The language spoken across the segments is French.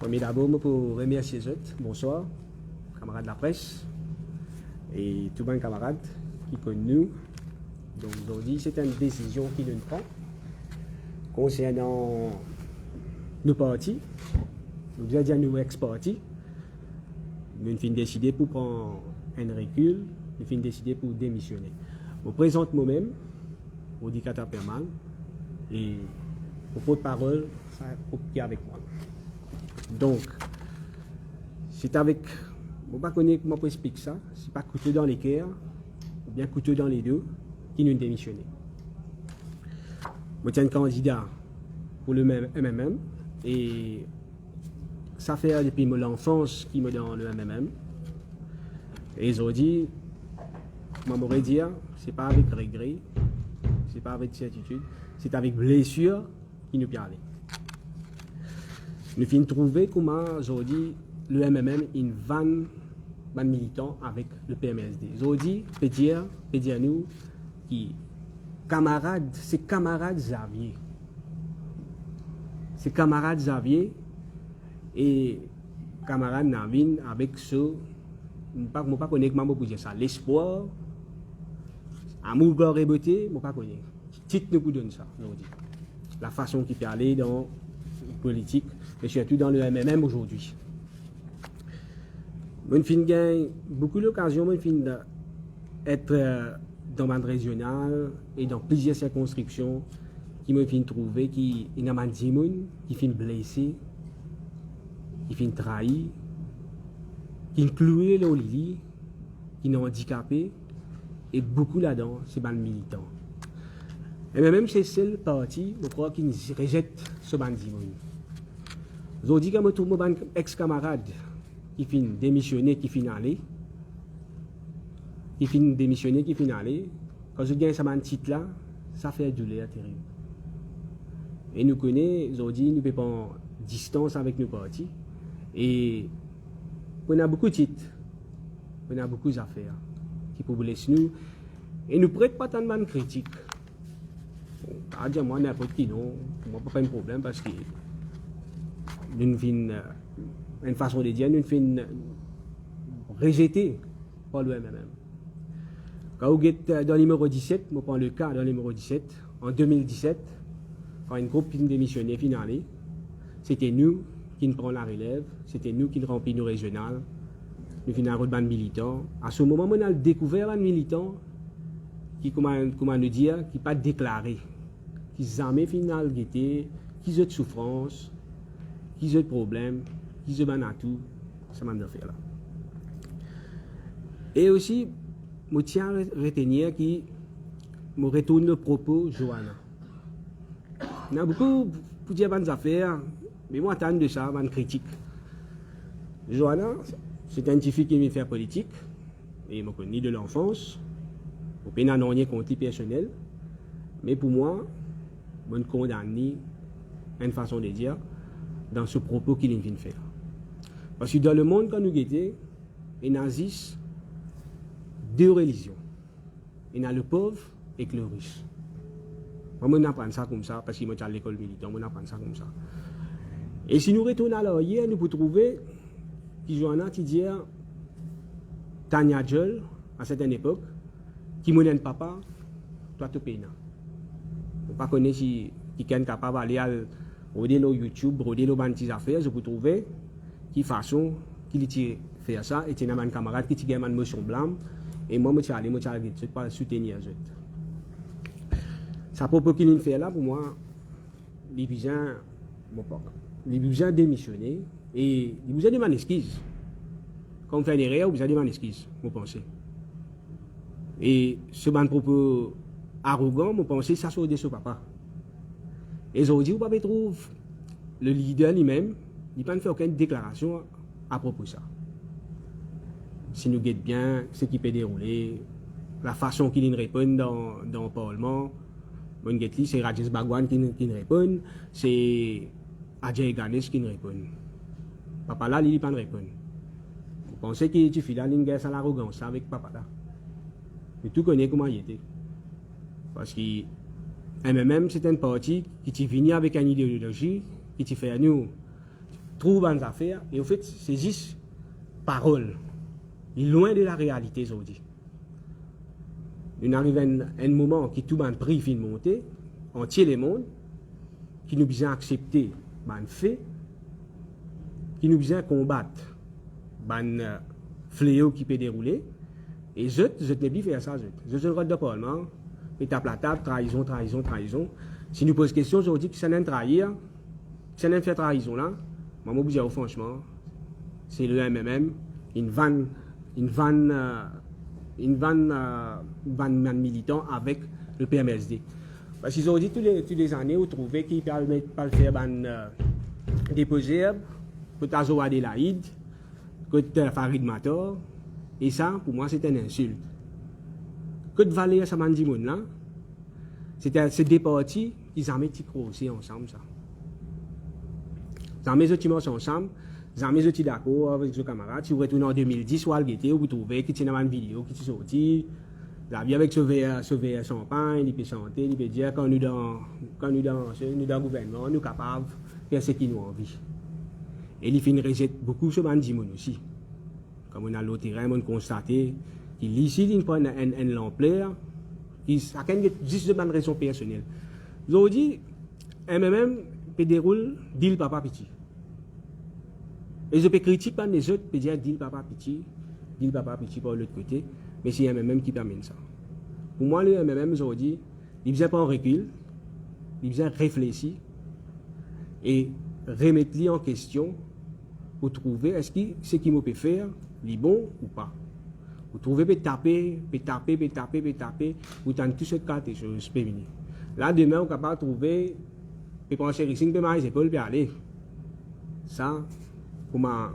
Mais d'abord, je peux remercier les autres. Bonsoir, camarades de la presse et tous les camarades qui connaissent nous. Donc aujourd'hui, c'est une décision qui nous prend concernant nos partis. Nous avons dit à nos ex-partis. Nous avons décidé pour prendre un recul, nous avons décidé pour démissionner. Je présente moi-même, Odikata Perman, et au porte-parole, qui est avec moi. Donc, c'est avec, je ne sais pas comment on explique ça, c'est pas couteau dans les cœurs, ou bien couteau dans les deux, qui nous démissionné. Je suis un candidat pour le MMM, et ça fait depuis l'enfance qui me donne le MMM. Et aujourd'hui, moi, je pourrais dire, c'est pas avec regret, c'est pas avec certitude, c'est avec blessure qui nous parle. Nous finissons de trouver comment aujourd'hui le MMM une vanne militant avec le PMSD. Aujourd'hui, peut dire nous qui camarades, c'est camarades Xavier. C'est camarades Xavier et camarades Navin avec ce, je ne sais pas comment dire ça, l'espoir, amour, gloire et beauté, je ne sais pas connaître. Titre nous donne ça aujourd'hui. La façon qui peut aller dans la politique, et surtout dans le MMM aujourd'hui. Je fin gagne beaucoup d'occasions d'être dans le monde régional et dans plusieurs circonscriptions qui me fin trouver qui y a des gens qui fin blessés, qui fin trahis, qui cloué le lit, qui sont handicapés et beaucoup là-dedans, c'est les militants. Et même c'est seul parti, je crois, qui rejette ce bandit. Aujourd'hui, quand je trouve mon ex-camarade qui finit démissionner, qui finit aller, qui finit démissionner, qui finit aller, quand je gagne ce titre-là, ça fait douleur terrible. Et nous connaissons, aujourd'hui, nous pouvons prendre distance avec nos partis. Et on a beaucoup de titres, on a beaucoup d'affaires qui peuvent laisser nous. Et nous ne prêtons pas tant de critiques. Bon, dire moi, n'importe qui, non, moi, pas de problème parce que nous finissons une façon de dire, nous finissons rejeter par le MMM. Quand vous êtes dans le numéro 17, je prends le cas dans le numéro 17, en 2017, quand une groupe démissionné finale, c'était nous qui nous prenons la relève, c'était nous qui remplissons nos régionales, nous finissons un rôle de militant. À ce moment, on a découvert un militant qui, comment nous dire, qui n'est pas déclaré, qui jamais final guetté, qui a de souffrance, qui a de problèmes, qui a de tout, ça m'a fait là. Et aussi, je tiens à retenir qui me retourne le propos Johanna. Il y a beaucoup pour dire bonnes affaires, mais moi, j'attends de ça, une critique. Johanna, c'est un petit fille qui veut faire politique, et je me connais de l'enfance. Je ne peux pas rien contre personnel, mais pour moi, je me condamne une façon de dire dans ce propos qu'il vient de faire. Parce que dans le monde, quand nous guettons, il y a deux religions. Il y a le pauvre et le riche. Moi, je apprends ça comme ça parce que je suis à l'école militaire, je apprends ça comme ça. Et si nous retournons à l'arrière, nous pouvons trouver que Johanna qui dit Tania Djol, à certaine époque, qui me donne papa, toi tu payes. Je ne sais pas si quelqu'un est capable d'aller à YouTube, broder les bandes affaires, je peux trouver qui façon qu'il faire ça, et il y a un camarade qui a une motion blanche, et moi je suis allé pas soutenir les autres. Ça propos qu'il fait là, pour moi, il a besoin de démissionner, et il a besoin de demander excuse. Quand on fait une erreur, il a besoin de demander excuse, vous pensez. Et ce propos arrogant, je pense que ça sort de ce papa. Et aujourd'hui, vous ne trouver le leader lui-même, il n'a pas fait aucune déclaration à propos de ça. Si nous guettons bien ce qui peut dérouler, la façon qu'il répond dans le Parlement, c'est Rajesh Bhagwan qui répond, c'est Ajay Ganesh qui répond. Papa là, il n'a pas répondre. Vous pensez que tu fais là, il y a l'arrogance avec papa là. Mais tout connaît comment il était. Parce que MMM, c'est un parti qui est venu avec une idéologie, qui fait à nous trouvent des affaires, et en fait, c'est juste parole. Il est loin de la réalité aujourd'hui. Il arrive un moment qui tout le prix fin monter, entier le monde, qui nous besoin accepter les faits, qui nous besoin combattre les fléaux qui peut dérouler, et je ne peux plus faire ça. Je suis le roi de Parlement, et tape la table, trahison, trahison, trahison. Si nous posons question aujourd'hui, qui ça n'a trahir, qui ça n'a fait trahison là, moi, je vous dis franchement, c'est le MMM, une vanne militant avec le PMSD. Parce qu'ils ont dit tous les années, vous trouvez qu'ils ne permettent pas de faire déposer, que tu as Adélaïde, que tu as Farid Mator, et ça, pour moi, c'est une insulte. Que de valer ça m'a dit là, c'est des partis qui ont mis aussi ensemble ça. Ils ont mis ensemble. Ils ont mis d'accord avec vos camarades. Si vous retournez en 2010 ou à l'été, vous trouvez qu'il y a une vidéo qui est sortie. La vie avec ce verre champagne, il peut chanter, il peut dire quand nous dans le gouvernement, nous sommes capables de faire ce qui nous envie. Et il fait une rejette beaucoup sur Bandimon aussi. Comme on a le terrain, on a constaté qu'il ici, il prend une l'ampleur, ça a juste de raison personnelle. Aujourd'hui, MMM peut dérouler deal papa petit. Et je peux critiquer les autres, peut dire deal papa petit par l'autre côté, mais c'est MMM qui permet ça. Pour moi, le MMM aujourd'hui, il ne pas en recul, il besoin réfléchir et remettre en question pour trouver est-ce que ce qu'il peut faire est bon ou pas. Vous trouvez peut taper, vous tentez toutes sortes de choses féminines. Là, demain, vous êtes capable de trouver, et penser racing, peut les épaules, peut aller. Ça, comment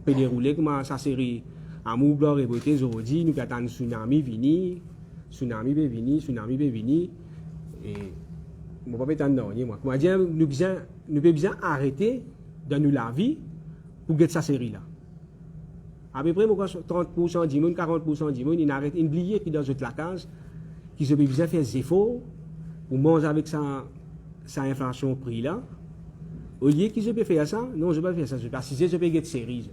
peut dérouler, comment ça série amour, blanc et beauté aujourd'hui, nous attendons un tsunami peut venir, et on ne peut pas attendre moi. Comment dire, nous devons bien arrêter de nous la vie pour get sa série là. À peu près 30% du monde, 40% du monde, ils arrêtent, ils oublient qu'ils dans la case, qu'ils ont besoin de faire des efforts pour manger avec sa inflation prix là. Au lieu qu'ils peuvent faire ça, non, je ne peux pas faire ça. Parce que si je peux get série, je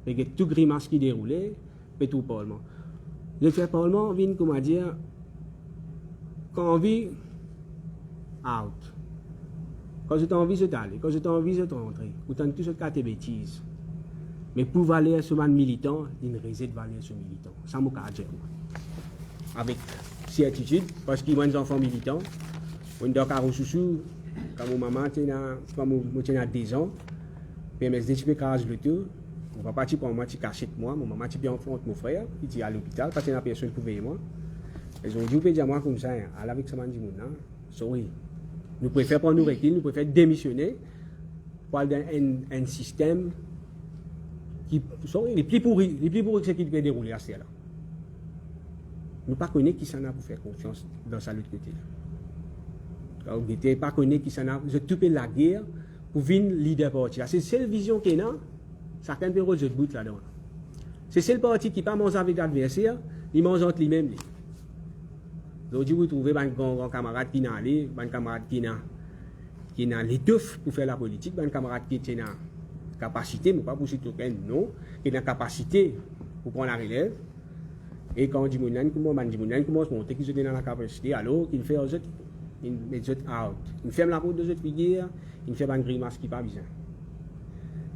peux get tout grimace qui déroulait, et tout parlement. Le fait parlement vient, comment dire, quand on vit out. Quand j'ai envie de t'aller, quand j'ai envie de rentrer, autant tout ce cas de bêtises. Mais pour valer sur un militant, il ne réside valer sur militant. Ça m'a dit. Avec certitude, parce qu'il y a des enfants militants, on doit carreau chouchou, quand mon maman a 10 ans, PMSD, tu peux carrer le tout. Mon papa, tu prends moi, tu caches moi, mon maman, tu peux enfant mon frère, qui est à l'hôpital, parce qu'il y a personne pour veiller moi. Ils ont dit, vous pouvez dire moi comme ça, aller avec ce man du monde, sorry. Nous préférons prendre nos recul, nous préférons démissionner pour aller dans un système qui est plus pourri que ce qui peut dérouler à ce là. Nous ne connaissons pas qui s'en a pour faire confiance dans sa l'autre côté. Nous ne pas connaissons qui s'en a, je tout la guerre pour venir leader parti. C'est la seule vision qu'il y a, certains peut rejeter le bout là-dedans. C'est le seul parti qui ne pas mange avec l'adversaire, il mange entre lui-même. Aujourd'hui, vous trouvez un camarade qui n'a allé, un camarade qui n'a l'étoffe pour faire la politique, un camarade qui a la capacité, mais pas pour citer aucun, non, qui a la capacité pour prendre la relève. Et quand on dit comment commence à monter, qu'ils sont dans la capacité, alors qu'il fait aux autres, il met les autres out. Il ferme la route des autres figures, il fait un grimace qui n'est pas bien.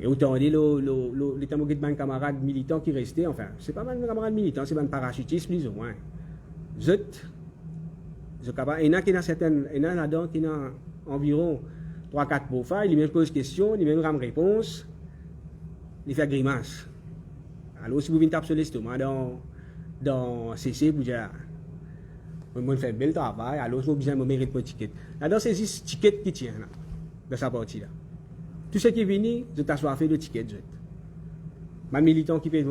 Et autant dire, les camarades militants qui restaient, enfin, ce n'est pas un camarade militant, c'est un parachutiste plus ou moins. Il y en a qui là-dedans qui ont environ 3-4 profiles, ils me posent question, ils me ramènent réponse, ils font grimace. Alors si vous venez taper sur l'estomac dans CC, vous dire, je fais un bel travail, alors je me mérite mon ticket. Là-dedans, c'est juste le ticket qui tient là, dans sa partie-là. Tout ce qui est venu, je t'assois fait le ticket. Ma militant qui peut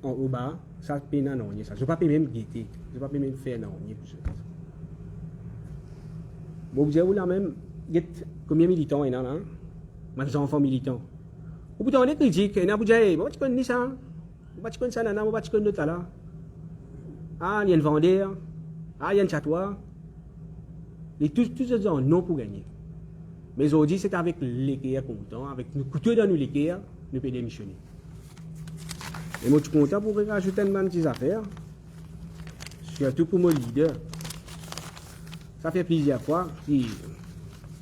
en haut bas, ça peut non, ça. Je ne peux pas même guetter, je ne peux pas même faire non, pour ça. Bon, vous avez là même, combien de militants il y en a là? Des enfants militants. Vous pouvez avoir des critiques, il y en a qui disent, tu connais ça? Tu connais ça, tu connais ça là? Ah, il y a un vendeur, ah, il y a un chatois. Tous ces gens non pour gagner. Mais aujourd'hui, c'est avec l'équerre content, avec nous couteau dans nous l'équerre, nous pouvons démissionner. Et moi, je suis content pour rajouter une petite affaire, surtout pour mon leader. Ça fait plusieurs fois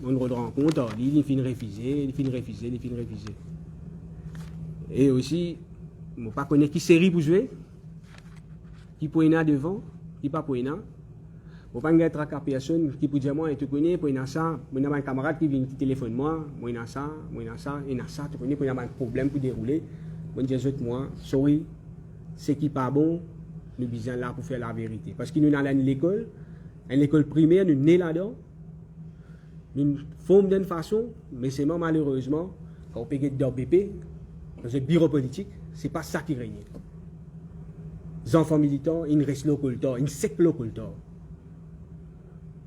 qu'on rencontre, il finit refuser. Et aussi, je ne sais pas qui série pour jouer, qui peut y devant, qui pas pour y aller. Je ne sais pas être personne qui peut dire moi, tu connais, pour y aller ça, moi j'ai un camarade qui vient qui téléphone moi y aller ça, tu connais, pour y avoir un problème pour dérouler. Moi je dis moi, sorry, c'est qui pas bon, nous sommes là pour faire la vérité. Parce que nous sommes dans l'école, une école primaire, nous sommes nés là-dedans, nous formons d'une façon, mais c'est malheureusement, quand on peut être dans BP, dans un bureau politique, ce n'est pas ça qui règne. Les enfants militants, ils restent locaux, ils sectent locaux.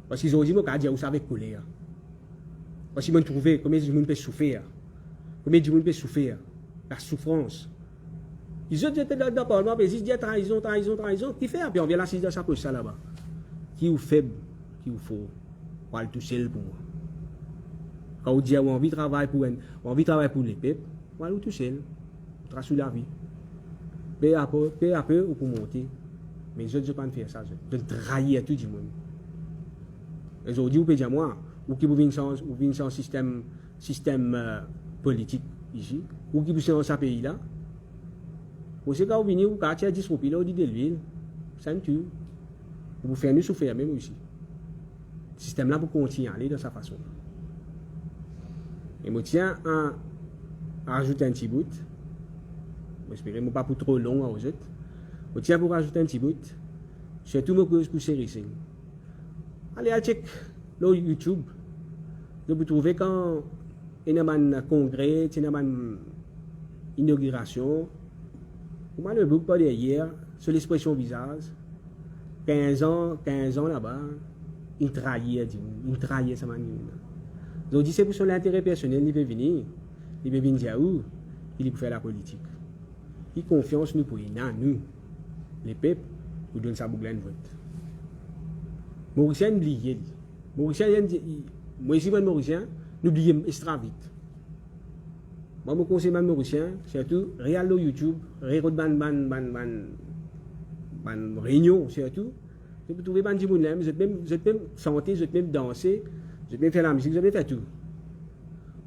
Parce qu'ils ont dit, moi, dire, vous savez, colère. Parce qu'ils m'ont trouvé, combien de gens peuvent souffrir. Combien de gens peuvent souffrir. La souffrance. Ils ont dit, dans le Parlement, ils disent, trahison. Qui fait? Puis on vient l'assister dans sa poche, ça là-bas. Qui est faible, qui est fort. On va le toucher pour moi. Quand on dit, on a envie de travailler pour les peuples, on va le toucher. On trace la vie. Peu à peu, on peut monter. Mais je ne peux pas faire ça. Je vais trahir tout le monde. Aujourd'hui, vous pouvez dire moi, ou qui vous venez sans système politique ici, ou qui vous venez dans ce pays-là. Vous savez, quand vous venez, vous avez 10 roupies, là, vous dites de l'huile, ça me tue. Vous faites nous souffrir même aussi. Le système-là, vous continuez à aller de sa façon. Et je tiens à rajouter un petit bout. J'espère que pas pour trop long à vous autres. Je tiens pour rajouter un petit bout. Surtout pour série. Allez à check le YouTube. Vous trouvez quand il y a un congrès, il y a une inauguration. Moi, le book pas derrière, sur l'expression visage. 15 ans là-bas, il trahit ça m'a dit. Donc, c'est pour son intérêt personnel, il peut venir dire où il peut faire la politique. Qui confiance nous pour nous, les peuples, nous donnons sa boucle de vote. Mauricien oublié. Moi ici, Mauricien, n'oubliez extra vite. Moi, je conseille même Mauricien, surtout, regarde le YouTube, regarde ban réunion, surtout. Vous trouvez ban du monde, vous êtes même chanter, vous êtes même danser, vous êtes même faire la musique, vous avez fait tout.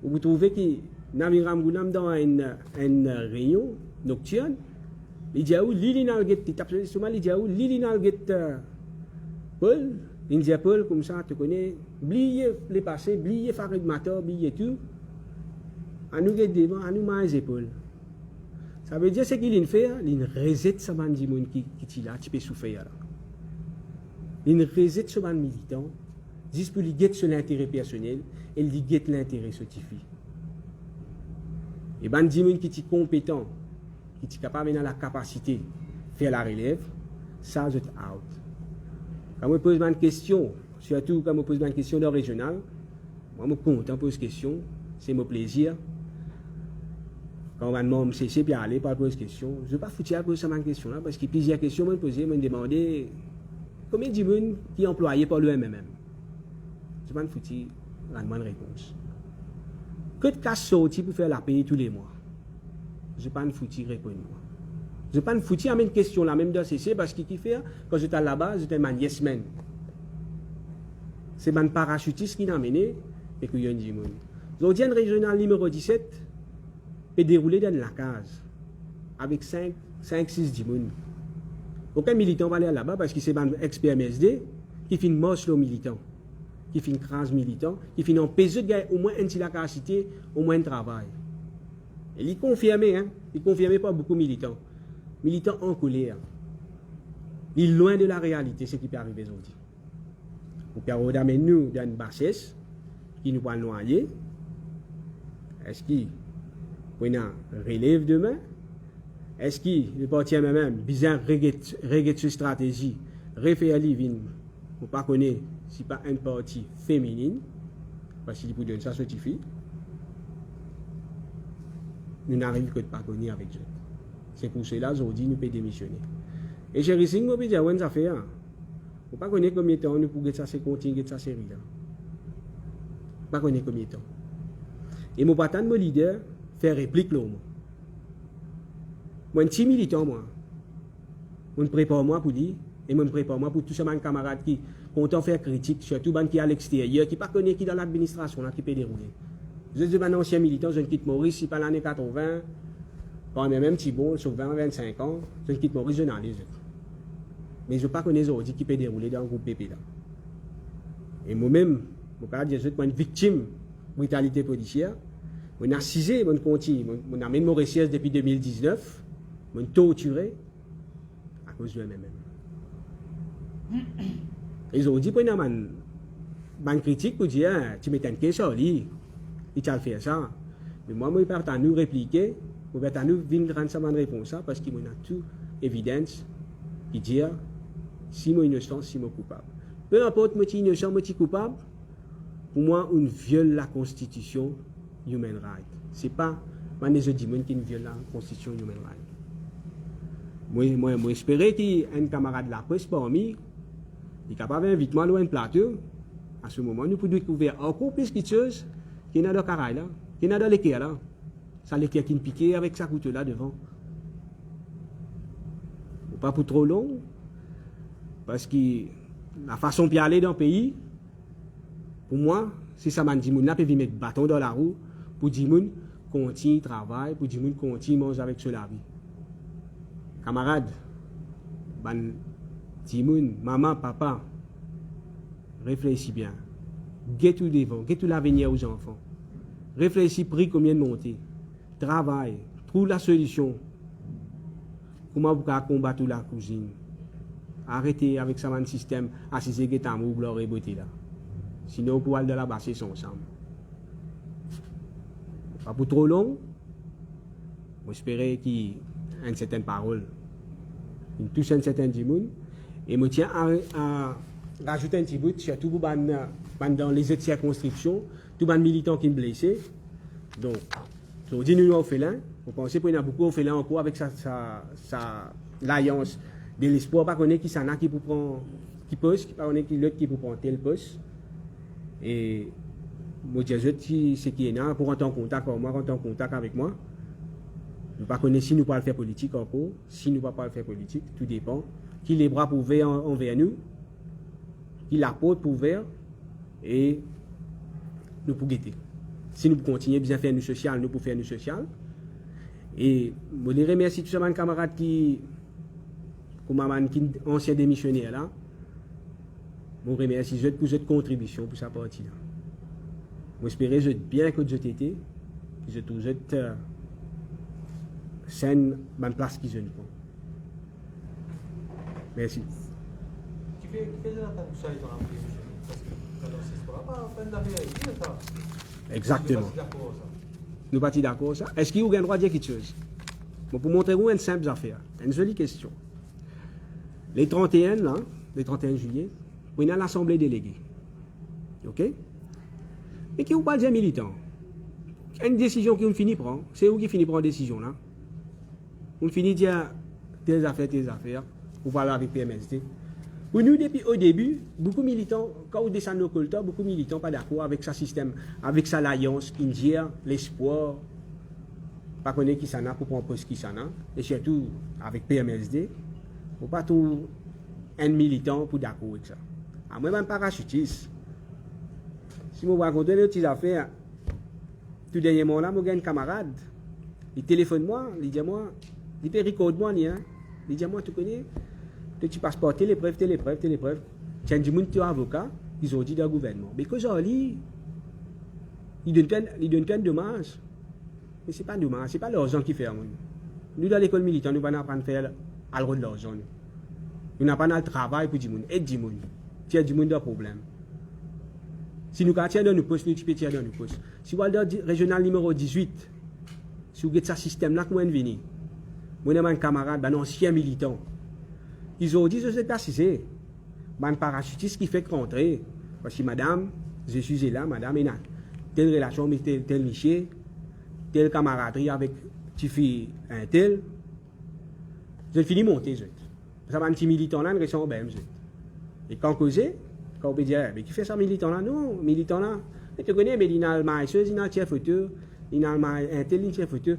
Vous trouvez que Naviram Gounam dans une réunion nocturne, il dit où Lili Nalget, il tape sur il dit où Lili Nalget Paul, il dit Paul, comme ça, tu connais, oubliez les passés, oubliez Farid Mata, oubliez tout. À nous devant, à nous manger les épaules. Ça veut dire ce qu'il fait, il reset ce bandi qui est là, tu peux souffrir. Il reset ce bandi militant, juste pour lui guetter sur l'intérêt personnel, et lui guette l'intérêt scientifique. Et bandi qui est compétent, qui est capable dans la capacité de faire la relève, ça c'est out. Quand je pose une question, surtout quand je pose une question de régional, moi je suis content de poser une question, c'est mon plaisir. Quand on va me cesser puis aller pour poser question, je ne vais pas foutre à poser cette question là parce que plusieurs questions me poser, me demander combien de gens qui sont employés par le MMM. Je ne vais pas foutre la bonne réponse. Que de cas sorti pour faire la paye tous les mois. Je ne vais pas foutre répondre moi. Je ne vais pas foutre à une question là même dans CC parce que qui fait quand j'étais là-bas, j'étais un yes man. C'est un parachutiste qui m'a amené et que y a un dimon. L'audience régionale numéro 17 est déroulée dans la case avec 5-6 dimons. Aucun militant va aller là-bas parce que c'est un expert MSD qui fait une moche le militant, qui fait une crase militant, qui fait une empêcher de gagner au moins une capacité, au moins un travail. Et il confirmait, il confirmait pas beaucoup de militants. Militants en colère. Il est loin de la réalité ce qui peut arriver aujourd'hui. Vous pouvez amener nous dans une bassesse qui nous va noyer. Est-ce qu'il y a relève demain? Est-ce qu'il le parti même bizarre regrette cette stratégie, refaire living, pour pas connaître si pas une partie féminine, parce qu'il peut donner ça certifié. Nous n'arrivons que de pas connaître avec eux. C'est pour cela aujourd'hui nous pouvons démissionner. Et j'ai réussi à dire ouais ça fait hein. Faut pas connaître combien de temps nous pour que ça se continue cette série là. pas connaître combien de temps. Et mon partant de mon leader fait réplique là. Moi, un petit militant, moi. Je me prépare moi pour dire, et je me prépare moi pour tous ces camarades qui comptent faire critique, surtout les qui à l'extérieur, qui ne connaissent pas qui dans l'administration, qui peut dérouler. Je suis un ancien militant, je quitte Maurice, si pas l'année 80, quand même petit bon, sur 20-25 ans, je quitte Maurice, je n'en ai. Mais je ne connais pas aujourd'hui qui peut dérouler dans le groupe PP là. Et moi-même, je peux dire que je suis une victime de brutalité policière. Je suis assisé, je continue, je amène mon récit depuis 2019, je suis torturé à cause de moi-même. Ils ont dit, une critique pour dire, tu m'étonnes que ça, il t'a fait ça. Mais moi, je vais nous répliquer, je vais nous venir rendre ça une réponse parce qu'il y a toute évidence qui dit si je suis innocent, si je suis coupable. Peu importe, je suis innocent, je suis coupable, pour moi, on viole la Constitution human rights. Ce n'est pas je dis qui viole la Constitution human rights. Moi, j'espérais qu'il y ait un camarade de la presse parmi, il est capable d'inviter moi loin de plateau. À ce moment, nous pouvons découvrir encore plus de choses qui est dans le caraï là, qui est dans l'équerre là. Ça l'équerre qui est piqué avec sa couteau là devant. Pas pour trop long, parce que la façon de aller dans le pays, pour moi, si ça m'a dit, on peut mettre bâton dans la roue pour dire qu'on continue de travailler, pour dire qu'on continue de manger avec cela. Camarades, maman, papa, réfléchis bien. Get tout devant, get tout l'avenir aux enfants. Réfléchis, pris combien de montées. Travaille, trouve la solution. Comment vous pouvez combattre la cousine? Arrêtez avec ça, un système, assisé que t'amour, gloire et beauté là. Sinon, vous pouvez de la basser ensemble. Pas pour trop long. J'espère qu'il y ait une certaine parole. Une touche une certaine dimoun. Et je tiens à rajouter un petit bout, surtout dans les autres circonscriptions, tous les militants qui sont blessés. Donc, on dit nous orphelins. Vous pensez qu'il y a beaucoup d'orphelins encore avec l'alliance de l'espoir, pas connaître qui s'en a qui pour prendre qui poste, pas connaître qui l'autre qui pour prendre tel poste. Et moi je dis ce qui est là pour rentrer en contact avec moi, rentrer en contact avec moi. Je ne pas connaître si nous pas le faire politique encore, si nous pas le faire politique, tout dépend. Qui les bras pour ouvrir envers nous, qui la porte pour ouvrir et nous pour guetter. Si nous continuons bien faire nous social, nous pour faire nous social. Et je les remercie tous mes camarades qui ancien démissionnaire là. Je remercie pour cette contribution pour sa partie là. J'espère bien que vous êtes été, que vous êtes scène, bonne place qui jeune. Merci. Qui fait de la traduction dans la parce que pas ça. Exactement. Nous partis d'accord ça. Est-ce qu'il y a le droit de dire quelque chose? Bon, pour montrer une simple affaire, une jolie question. Les 31 là, les 31 juillet, on a l'Assemblée déléguée. OK? Et qui vous parle des militants? Une décision qu'on finit de prendre, c'est où qui finit de prendre la décision là? On finit de dire tes affaires, pour parler avec PMSD. Pour nous, depuis au début, beaucoup de militants, quand on descend nos cultures, beaucoup de militants pas d'accord avec ce système, avec sa alliance, India, l'espoir, pas connaître qui s'en a pour prendre poste qui s'en a, et surtout avec PMSD, pour pas tout un militant pour d'accord avec ça. À moi, même parachutiste. Si je raconte les petites affaires, tout dernièrement là, je un camarade, il téléphone moi, il dit moi, il peut recorder moi, il dit moi, tu connais, tu passes telle épreuve. Tu as dit que tu es avocat, ils ont dit dans le gouvernement. Mais que j'en il donne qu'un dommage. Mais ce n'est pas dommage, ce n'est pas l'argent qui fait. Nous, dans l'école militaire, nous allons apprendre à faire à de l'argent. Nous n'avons pas le travail pour dire aide du monde. Tu as du monde de problème. Si nous tirons dans nos postes, nous peux tirer dans nos postes. Si vous allez dans le régional numéro 18, si vous avez ce système-là, comment venir? Moi, j'ai un camarade, un ancien militant. Ils ont dit, je sais pas si c'est un parachutiste qui fait rentrer. Parce que madame, je suis là, madame, il a telle relation avec tel Michel, telle camaraderie avec fille un tel. Je finis monter. Ça va un petit militant là, une réaction au BMZ. Et quand causé, quand on peut dire, mais qui fait ça militant là? Non, militant là, Et tu connais, mais il y a le chose, il y a un photo, il y a un tel, il y a photo.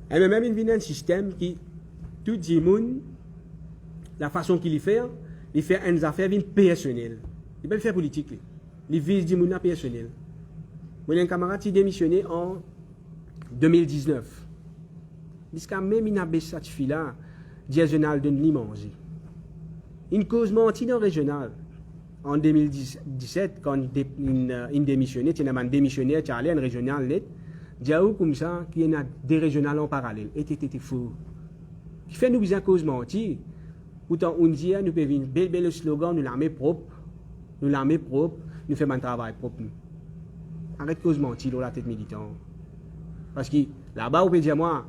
Et même, il vient un système qui, tout le monde, la façon qu'il fait une affaire personnelle. Il peut le faire politique. Il vise du monde personnel. Moi, j'ai un camarade qui a démissionné en 2019. Jusqu'à même, il a baissé cette fille-là, régional de lui manger. Une cause mentie dans le régional. En 2017, quand il démissionnait, il y a un démissionnaire qui allait un régional net, il y a comme ça, qu'il y a des régionales en parallèle. Et c'était faux. Qui fait nous besoin cause mentie. Pourtant, on dit, nous pouvons une belle slogan, nous l'armée propre, nous faisons un travail propre. Arrête cause mentie dans la tête militante. Parce que là-bas, on peut dire, moi,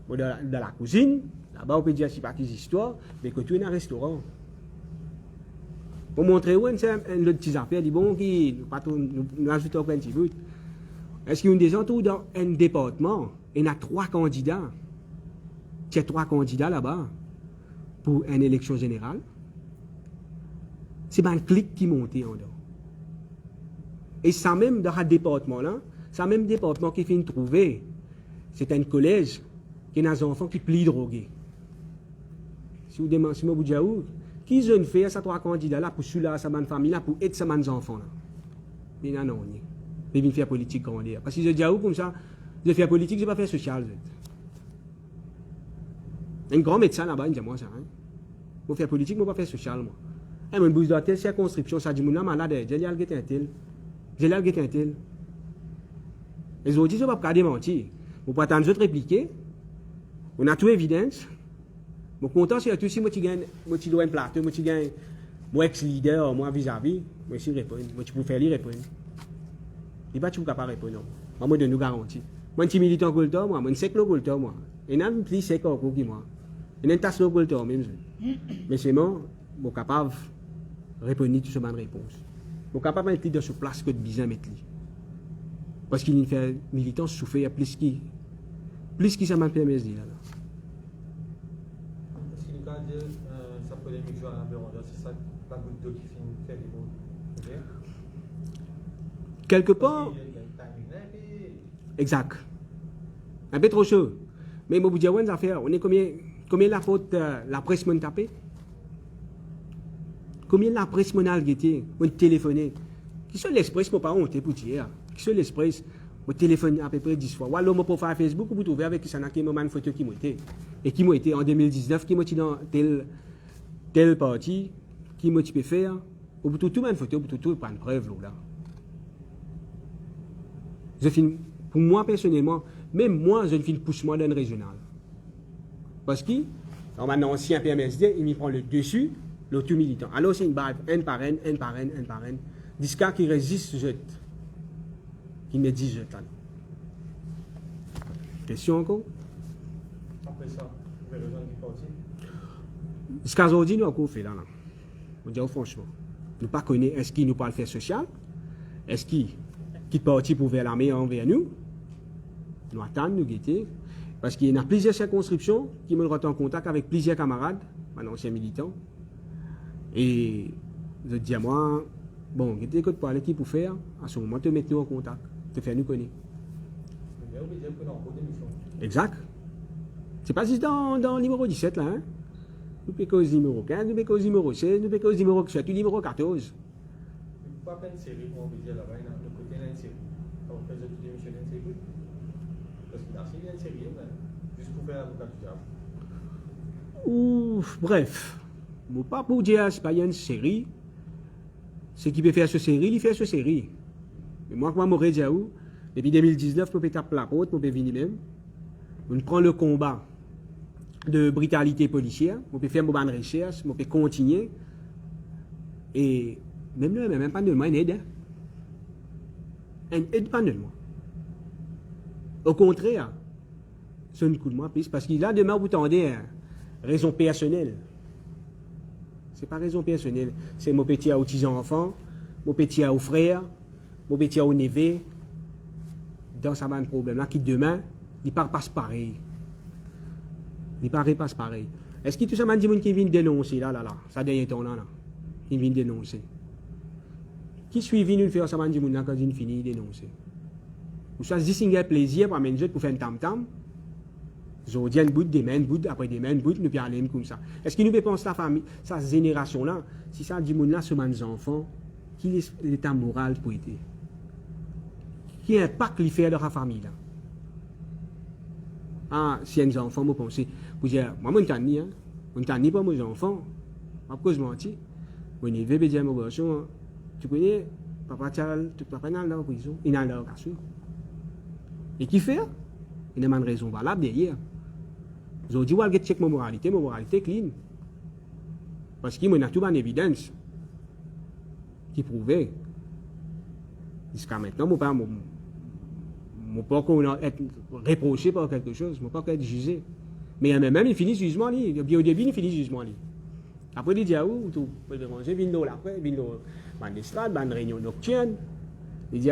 dans la cuisine, là-bas, on peut dire, je ne sais pas quelle histoire, mais que tu es dans un restaurant. Pour montrer où c'est une petite affaire, dit bon, nous ajoutons un petit bout. Est-ce qu'il y a des gens dans un département, il y a 3 candidats, il y a 3 candidats là-bas pour une élection générale? C'est un clic qui monte en dedans. Et ça même dans ce département-là, ça même département qui fait trouver, c'est un collège qui a des enfants qui plient drogués. Si vous demandez, si vous dites, qui jeune fait ces 3 candidats là pour soutenir sa famille là, pour aider ses enfants là? Mais non, mais il faire politique grandir. Parce que je dis comme ça, je fais politique, je ne vais pas faire social. Un grand médecin là-bas, il me dit moi ça. Je faire politique, je ne vais pas faire social. Moi. Et mon bouche d'hôtel, c'est la construction, ça dit mon malade, j'ai l'air de un tel. J'ai l'air de un tel. Les autres, je ne vais pas démentir. Vous pouvez attendre de répliquer. On a toute évidence. Mon content, c'est que si moi, tu gagnes, moi, tu dois un plateau, moi, tu gagnes, moi, ex-leader, moi, vis-à-vis, moi, je réponds. Moi, tu peux faire lui répondre. Il va pas capable de répondre. Moi, je donne garantie. Moi, je suis militant pour le temps, moi, je sais que le temps, moi. Et non, plus sec encore que moi. Et non, tasse le temps, même. Mais c'est moi, je suis capable de répondre toutes ces bonnes réponses. Je suis capable de mettre dans ce place que de bien mettre. Parce qu'il fait militant souffrir plus qui ça m'a permis de dire là. Ça peut être jouer à la Béronda, c'est ça, la goutte d'eau qui finit de faire les mots. Quelque part. Exact. Un peu trop chaud. Mais je vous dis, une affaire, on est combien la faute, la presse m'a tapé? Combien la presse m'a guetté, m'a téléphoné? Qui sont l'express, mon pas honte pour dire. Qui sont l'express? Je téléphone à peu près 10 fois. Voilà, mon profil Facebook, vous trouvez avec qui ça n'a qu'une photo qui m'a été. Et qui m'a été en 2019, qui m'a été dans tel parti, qui m'a été faire. Vous pouvez tout une photo, vous pouvez tout prendre preuve là. Je finis, pour moi personnellement, même moi, je ne finis pousse moi dans le régional. Parce que, maintenant, ancien PMSD, il m'y prend le dessus, l'auto militant. Alors, c'est une barre, un par un. Des cas qui résistent, jette. Qui me dit jette. Question encore? Après ça, vous avez besoin du parti? Jusqu'à aujourd'hui, nous avons encore fait là. On dit franchement. Nous ne pas connaître est-ce qu'il nous parle faire social? Est-ce qu'il quitte parti pour vers l'armée envers nous? Nous attendons, nous guetter. Parce qu'il y a plusieurs circonscriptions qui me remettent en contact avec plusieurs camarades, maintenant anciens militants. Et je dis à moi, bon, guetter que pour aller qui pour faire, à ce moment, te mettre nous en contact, te faire nous connaître. Exact. C'est pas juste dans le numéro 17 là, hein? Nous pécons au numéro 15, nous pécons au numéro 16, nous pécons au numéro 7, numéro 14. Pas une série, on peut dire là-bas, le côté d'une série. On fait de démissionner une série. Parce qu'il y a une série, juste pour faire l'avocat du diable. Ouf, bref. Bon, pas pour dire c'est pas une série. Ce qui peut faire cette série, il fait cette série. Mais moi, je m'aurais dit, depuis 2019, je peux taper la porte, je peux venir même. On prend le combat de brutalité policière, on peut faire une bonne recherche, on peut continuer. Et même là, même pas de moi, une aide. Une aide pas de moi. Au contraire, c'est un coup de moi plus, parce que là, demain, vous tendez raison personnelle. C'est pas raison personnelle. C'est mon petit à aux enfants, mon petit à aux frères, mon petit à aux neveux. Dans ça, un problème là qui demain, il ne passe pareil. Il ne passe pareil. Est-ce que tout ça m'a dit qui vient dénoncer là, ça dernier temps là, qui vient dénoncer? Qui suivi nous faire ça, man, dit, mon quand il finit, dénoncer. Ou soit, si c'est un plaisir pour amener pour faire un tam-tam, je dis un bout, des mains, bout, après des mains, bout, nous puis aller comme ça. Est-ce qu'il nous pense la famille, sa génération-là, si ça dit, mon là, sur mes enfants, qui est l'état moral pour aider? Qui impact les fait de la famille, là? Ah, si un enfant, moi, pense, vous dire, moi, je ne hein. Je ne pas mes enfants. Pourquoi je mentis? Mon neveu, je dis à mon garçon, tu connais, papa n'a pas en prison, il n'a pas en cassure. Et qui fait? Il n'a pas de raison valable derrière. Je dis, je vais checker ma moralité clean. Parce qu'il y a tout en évidence qui prouvait. Jusqu'à maintenant, je ne peux pas être reproché par quelque chose, je ne peux pas être jugé. Mais même, il finit le jugement. Au début, il finit le jugement. Après, il dit, il vient de l'après, il vient de l'estrade, il y a une réunion nocturne. Il dit,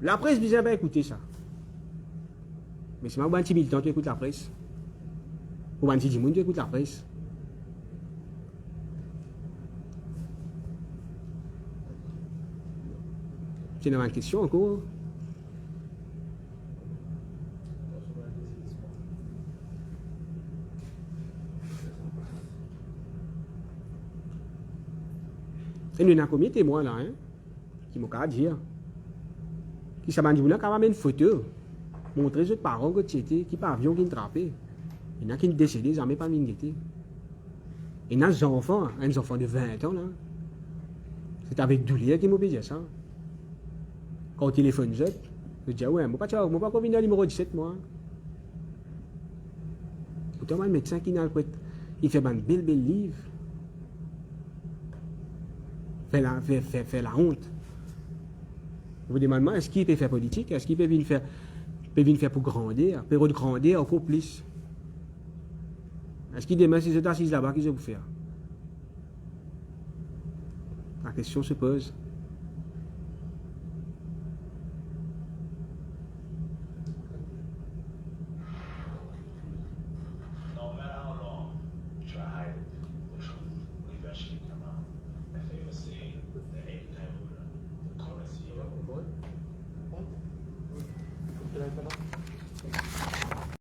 la presse, je pas écouter ça. Mais c'est un petit militant qui écoute la presse. Ou un petit monde qui écoute la presse. C'est une question encore. Et nous avons combien de témoins là, hein, qui m'ont qu'à dire. Qui s'est dit, quand même une photo, montrer aux parents que tu étais, qui par avion qui trappé. Il y en a qui sont décédés, ils n'ont pas mis de il y a des enfants de 20 ans là. C'est avec douleur qui m'ont dit ça. Quand le téléphone jette, je dis, ouais, moi pas combien de numéro 17 moi. Pourtant, le médecin qui n'a pas, il fait un bel livre. Fait la honte. Je vous demande, est-ce qu'il peut faire politique? Est-ce qu'il peut venir faire pour grandir? Pour grandir encore plus? Est-ce qu'il demain, si vous êtes assis là-bas, qu'est-ce que vous faire? La question se pose.